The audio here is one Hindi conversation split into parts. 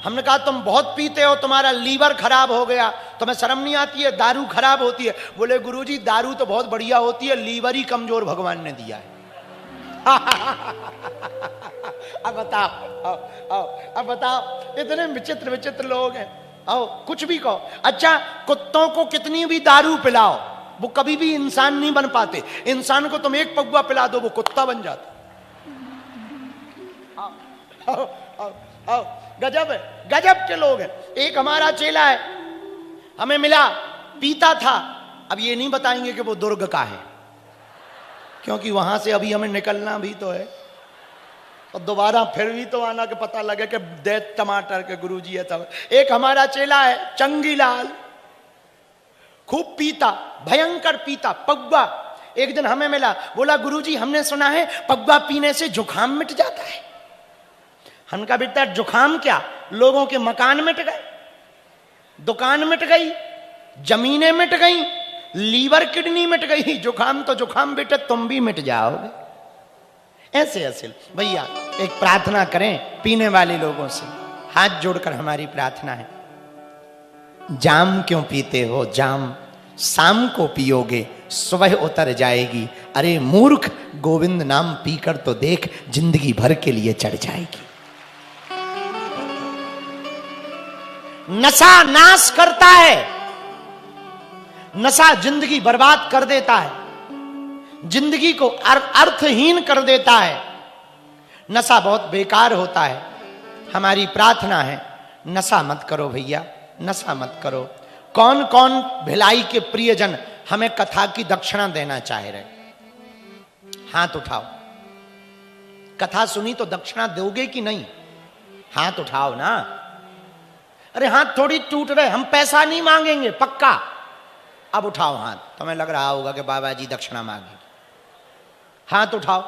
हमने कहा तुम बहुत पीते हो, तुम्हारा लीवर खराब हो गया, तुम्हें शर्म नहीं आती है, दारू खराब होती है। बोले गुरुजी दारू तो बहुत बढ़िया होती है, लीवर ही कमजोर भगवान ने दिया है। अब बताओ, अब बताओ, इतने विचित्र विचित्र लोग हैं। आओ कुछ भी कहो। अच्छा, कुत्तों को कितनी भी दारू पिलाओ वो कभी भी इंसान नहीं बन पाते। इंसान को तुम एक पगुआ पिला दो वो कुत्ता बन जाता। आओ, आओ, आओ, गजब है, गजब के लोग हैं। एक हमारा चेला है, हमें मिला, पीता था। अब ये नहीं बताएंगे कि वो दुर्ग का है, क्योंकि वहां से अभी हमें निकलना भी तो है और दोबारा फिर भी तो आना के पता लगे कि दैत टमाटर के गुरुजी है तब। एक हमारा चेला है चंगीलाल, खूब पीता, भयंकर पीता, पगुआ। एक दिन हमें मिला, बोला गुरुजी हमने सुना है पगुआ पीने से जुकाम मिट जाता है। हमने कहा बेटा जुकाम क्या, लोगों के मकान मिट गए, दुकान मिट गई, जमीनें मिट गई, लीवर किडनी मिट गई, जुकाम तो जुकाम बेटा तुम भी मिट जाओगे। ऐसे ऐसे भैया एक प्रार्थना करें पीने वाले लोगों से, हाथ जोड़कर हमारी प्रार्थना है। जाम क्यों पीते हो जाम, शाम को पियोगे सुबह उतर जाएगी। अरे मूर्ख गोविंद नाम पीकर तो देख, जिंदगी भर के लिए चढ़ जाएगी। नशा नाश करता है, नशा जिंदगी बर्बाद कर देता है, जिंदगी को अर्थहीन कर देता है। नशा बहुत बेकार होता है। हमारी प्रार्थना है नशा मत करो भैया, नशा मत करो। कौन कौन भिलाई के प्रियजन हमें कथा की दक्षिणा देना चाह रहे, हाथ उठाओ। कथा सुनी तो दक्षिणा दोगे कि नहीं, हाथ उठाओ ना। अरे हाथ थोड़ी टूट रहे, हम पैसा नहीं मांगेंगे पक्का। अब उठाओ हाथ, तुम्हें लग रहा होगा कि बाबा जी दक्षिणा मांगेंगे। हाथ उठाओ,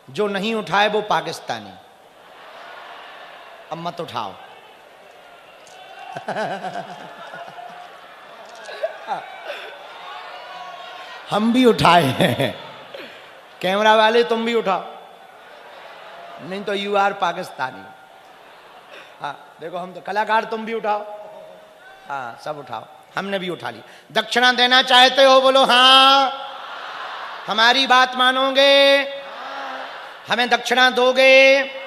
जो नहीं उठाए वो पाकिस्तानी। अब मत उठाओ। हम भी उठाए हैं, कैमरा वाले तुम भी उठाओ, नहीं तो यू आर पाकिस्तानी। हाँ देखो हम तो कलाकार, तुम भी उठाओ। हाँ सब उठाओ, हमने भी उठा ली। दक्षिणा देना चाहते हो बोलो हाँ, हमारी बात मानोगे, हमें दक्षिणा दोगे।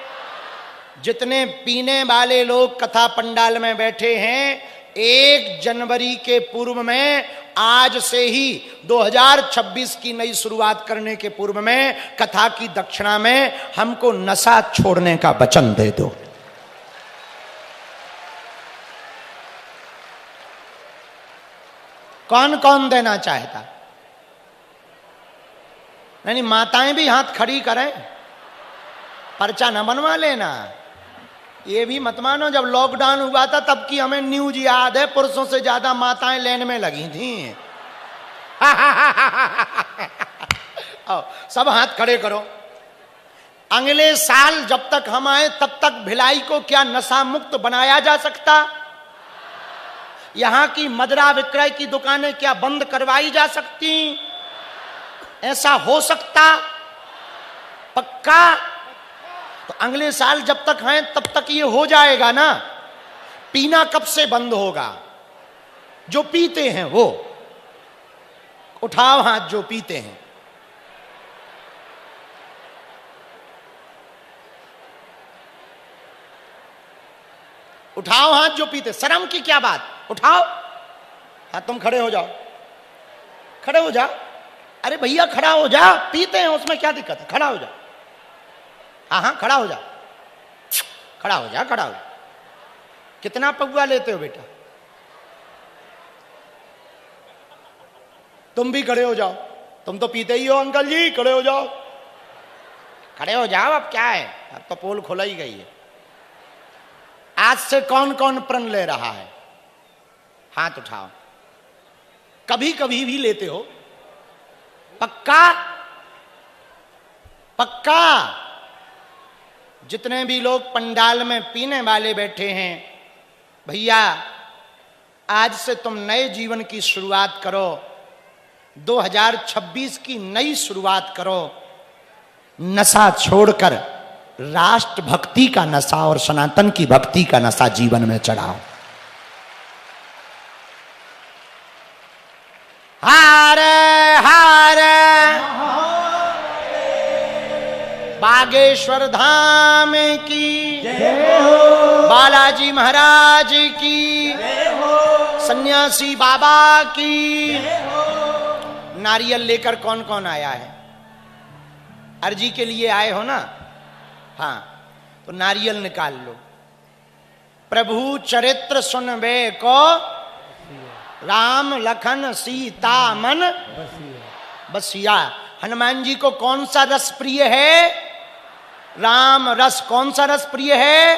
जितने पीने वाले लोग कथा पंडाल में बैठे हैं, 1 जनवरी के पूर्व में, आज से ही 2026 की नई शुरुआत करने के पूर्व में कथा की दक्षिणा में हमको नशा छोड़ने का वचन दे दो। कौन कौन देना चाहता? नहीं माताएं भी हाथ खड़ी करें, पर्चा न बनवा लेना। ये भी मत मानो, जब लॉकडाउन हुआ था तब की हमें न्यूज याद है, पुरुषों से ज्यादा माताएं लाइन में लगी थी। सब हाथ खड़े करो। अगले साल जब तक हम आए तब तक भिलाई को क्या नशा मुक्त बनाया जा सकता? यहां की मदिरा विक्रय की दुकानें क्या बंद करवाई जा सकती? ऐसा हो सकता? पक्का? तो अगले साल जब तक हैं तब तक ये हो जाएगा ना। पीना कब से बंद होगा? जो पीते हैं वो उठाओ हाथ, जो पीते हैं। उठाओ हाथ जो पीते। शर्म की क्या बात, उठाओ हाथ। तुम खड़े हो जाओ, खड़े हो जाओ। अरे भैया खड़ा हो जा, पीते हैं उसमें क्या दिक्कत है, खड़ा हो जा। हाँ हाँ खड़ा हो जा, खड़ा हो जा, खड़ा हो जा। कितना पगुआ लेते हो बेटा? तुम भी खड़े हो जाओ, तुम तो पीते ही हो अंकल जी, खड़े हो जाओ। खड़े हो जाओ, अब क्या है, अब तो पोल खुला ही गई है। आज से कौन कौन प्रण ले रहा है? हाथ उठाओ। कभी कभी भी लेते हो? पक्का? पक्का? जितने भी लोग पंडाल में पीने वाले बैठे हैं, भैया आज से तुम नए जीवन की शुरुआत करो। 2026 की नई शुरुआत करो। नशा छोड़कर राष्ट्र भक्ति का नशा और सनातन की भक्ति का नशा जीवन में चढ़ाओ। हर हर बागेश्वर धाम की जय हो, बालाजी महाराज की जय हो, सन्यासी बाबा की जय हो। नारियल लेकर कौन कौन आया है? अर्जी के लिए आए हो ना? हाँ, तो नारियल निकाल लो। प्रभु चरित्र सुनबे को राम लखन सीता मन बसिया। हनुमान जी को कौन सा रस प्रिय है? राम रस। कौन सा रस प्रिय है?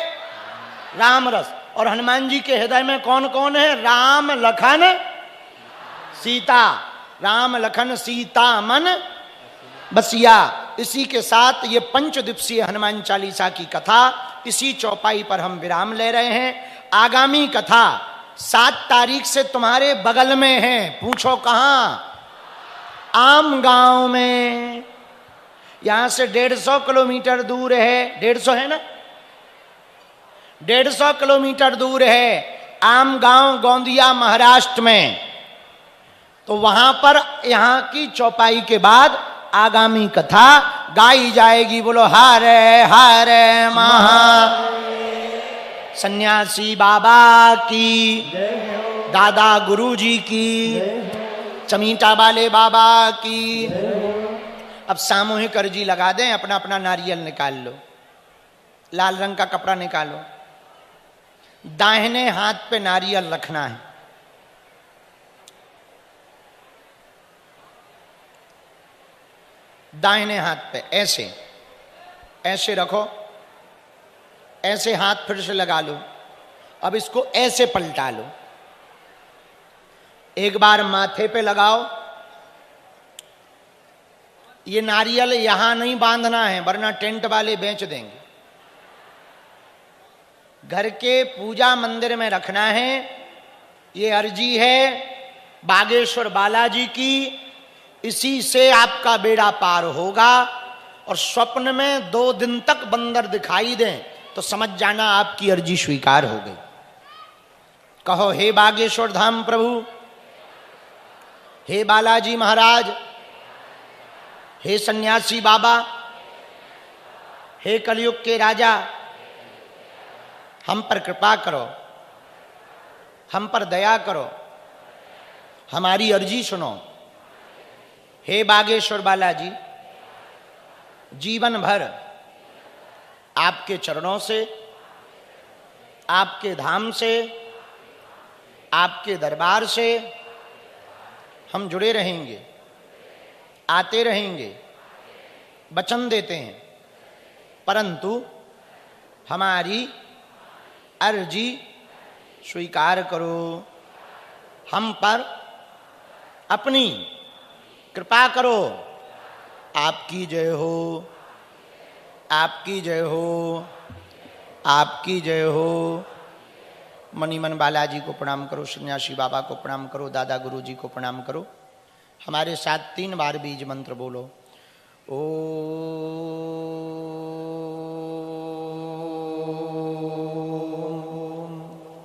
राम रस। और हनुमान जी के हृदय में कौन कौन है? राम लखन सीता। राम लखन सीता मन बसिया। इसी के साथ ये पंचदिवसीय हनुमान चालीसा की कथा इसी चौपाई पर हम विराम ले रहे हैं। आगामी कथा 7 तारीख से तुम्हारे बगल में है। पूछो कहां? आम गांव में। यहां से 150 किलोमीटर दूर है। 150 है ना? 150 किलोमीटर दूर है आम गांव, गोंदिया, महाराष्ट्र में। तो वहां पर यहां की चौपाई के बाद आगामी कथा गाई जाएगी। बोलो हरे हरे महा सन्यासी बाबा की, दादा गुरुजी की, चमीटा वाले बाबा की। अब सामूहिक अर्जी लगा दें। अपना अपना नारियल निकाल लो। लाल रंग का कपड़ा निकालो। दाहिने हाथ पे नारियल रखना है। दाहिने हाथ पे ऐसे ऐसे रखो। ऐसे हाथ फिर से लगा लो। अब इसको ऐसे पलटा लो। एक बार माथे पे लगाओ। ये नारियल यहां नहीं बांधना है, वरना टेंट वाले बेच देंगे। घर के पूजा मंदिर में रखना है। ये अर्जी है बागेश्वर बालाजी की। इसी से आपका बेड़ा पार होगा। और स्वप्न में 2 दिन तक बंदर दिखाई दें तो समझ जाना आपकी अर्जी स्वीकार हो गई। कहो, हे बागेश्वर धाम प्रभु, हे बालाजी महाराज, हे सन्यासी बाबा, हे कलयुग के राजा, हम पर कृपा करो, हम पर दया करो, हमारी अर्जी सुनो। हे बागेश्वर बालाजी, जीवन भर आपके चरणों से, आपके धाम से, आपके दरबार से हम जुड़े रहेंगे, आते रहेंगे, वचन देते हैं। परंतु हमारी अर्जी स्वीकार करो, हम पर अपनी कृपा करो। आपकी जय हो, आपकी जय हो, आपकी जय हो। मनी मन बालाजी को प्रणाम करो, सन्यासी बाबा को प्रणाम करो, दादा गुरु जी को प्रणाम करो। हमारे साथ 3 बार बीज मंत्र बोलो। ओ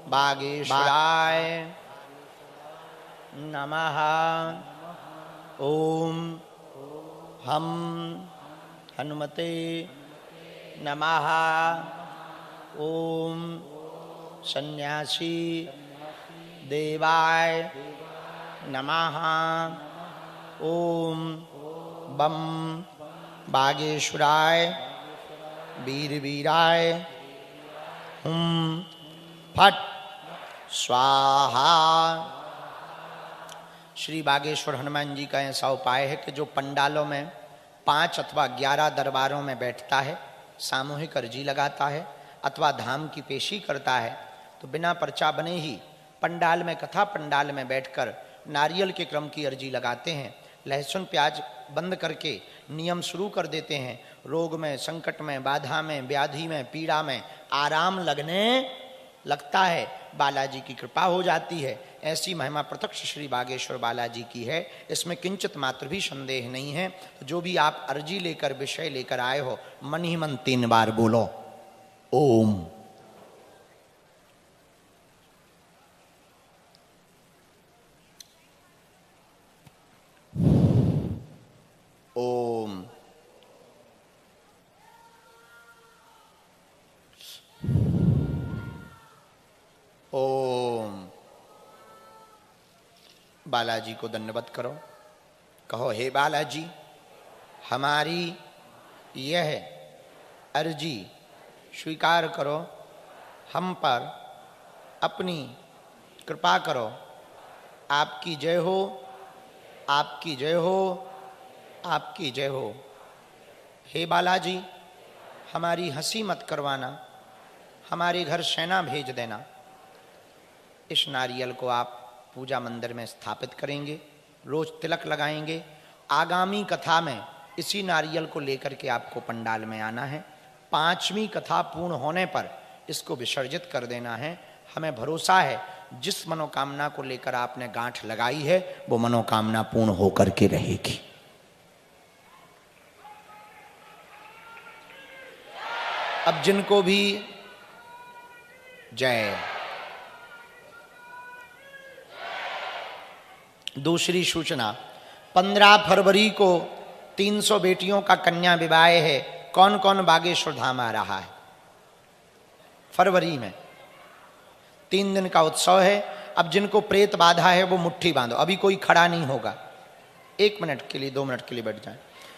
बागेश्वराय नमः। ओम हम हनुमते नमः। ओम सन्यासी देवाय नमः। ओम बम बागेश्वराय वीर वीराय हुम फट स्वाहा। श्री बागेश्वर हनुमान जी का ऐसा उपाय है कि जो पंडालों में 5 अथवा 11 दरबारों में बैठता है, सामूहिक अर्जी लगाता है अथवा धाम की पेशी करता है, तो बिना पर्चा बने ही पंडाल में, कथा पंडाल में बैठकर नारियल के क्रम की अर्जी लगाते हैं। लहसुन प्याज बंद करके नियम शुरू कर देते हैं। रोग में, संकट में, बाधा में, व्याधि में, पीड़ा में आराम लगने लगता है बालाजी की कृपा हो जाती है। ऐसी महिमा प्रत्यक्ष श्री बागेश्वर बालाजी की है, इसमें किंचित मात्र भी संदेह नहीं है। जो भी आप अर्जी लेकर विषय लेकर आए हो, मन ही मन 3 बार बोलो ओम। ओम। ओम। बालाजी को दंडवत करो, कहो हे बालाजी, हमारी यह अर्जी स्वीकार करो, हम पर अपनी कृपा करो। आपकी जय हो, आपकी जय हो, आपकी जय हो। हे बालाजी, हमारी हंसी मत करवाना, हमारे घर सेना भेज देना। इस नारियल को आप पूजा मंदिर में स्थापित करेंगे, रोज तिलक लगाएंगे। आगामी कथा में इसी नारियल को लेकर के आपको पंडाल में आना है। 5वीं कथा पूर्ण होने पर इसको विसर्जित कर देना है। हमें भरोसा है जिस मनोकामना को लेकर आपने गांठ लगाई है वो मनोकामना पूर्ण होकर के रहेगी। अब जिनको भी जय। दूसरी सूचना, 15 फरवरी को 300 बेटियों का कन्या विवाह है। कौन कौन बागेश्वर धाम आ रहा है? फरवरी में 3 दिन का उत्सव है। अब जिनको प्रेत बाधा है वो मुट्ठी बांधो, अभी कोई खड़ा नहीं होगा, 1 मिनट के लिए 2 मिनट के लिए बैठ जाए।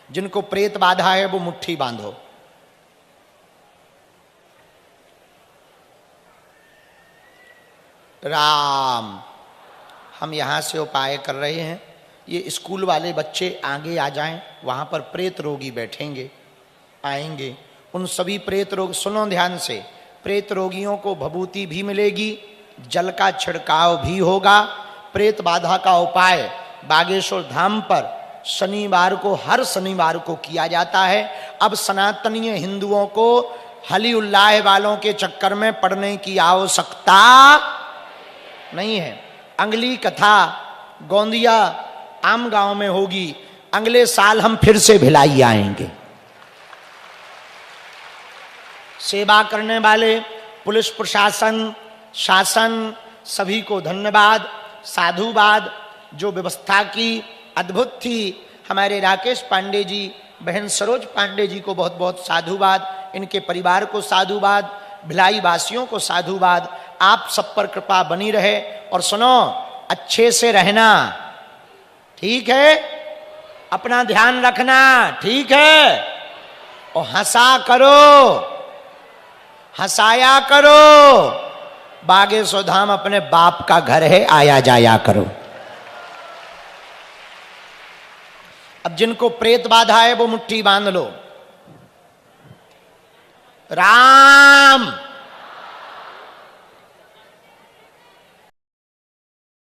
जिनको प्रेत बाधा है वो मुट्ठी बांधो। राम, हम यहाँ से उपाय कर रहे हैं। ये स्कूल वाले बच्चे आगे आ जाएं, वहाँ पर प्रेत रोगी बैठेंगे, आएंगे। उन सभी प्रेत रोग, सुनो ध्यान से, प्रेत रोगियों को भभूति भी मिलेगी, जल का छिड़काव भी होगा। प्रेत बाधा का उपाय बागेश्वर धाम पर शनिवार को, हर शनिवार को किया जाता है। अब सनातनीय हिंदुओं को हली उल्लाह वालों के चक्कर में पड़ने की आवश्यकता नहीं है। अगली कथा गोंदिया आम गांव में होगी। अगले साल हम फिर से भिलाई आएंगे। सेवा करने वाले पुलिस प्रशासन, शासन, सभी को धन्यवाद, साधुवाद। जो व्यवस्था की अद्भुत थी, हमारे राकेश पांडे जी, बहन सरोज पांडे जी को बहुत बहुत साधुवाद। इनके परिवार को साधुवाद, भिलाई वासियों को साधुवाद। आप सब पर कृपा बनी रहे। और सुनो, अच्छे से रहना, ठीक है? अपना ध्यान रखना, ठीक है? और हंसा करो, हंसाया करो। बागेश्वर धाम अपने बाप का घर है, आया जाया करो। अब जिनको प्रेत बाधा है वो मुट्ठी बांध लो। राम,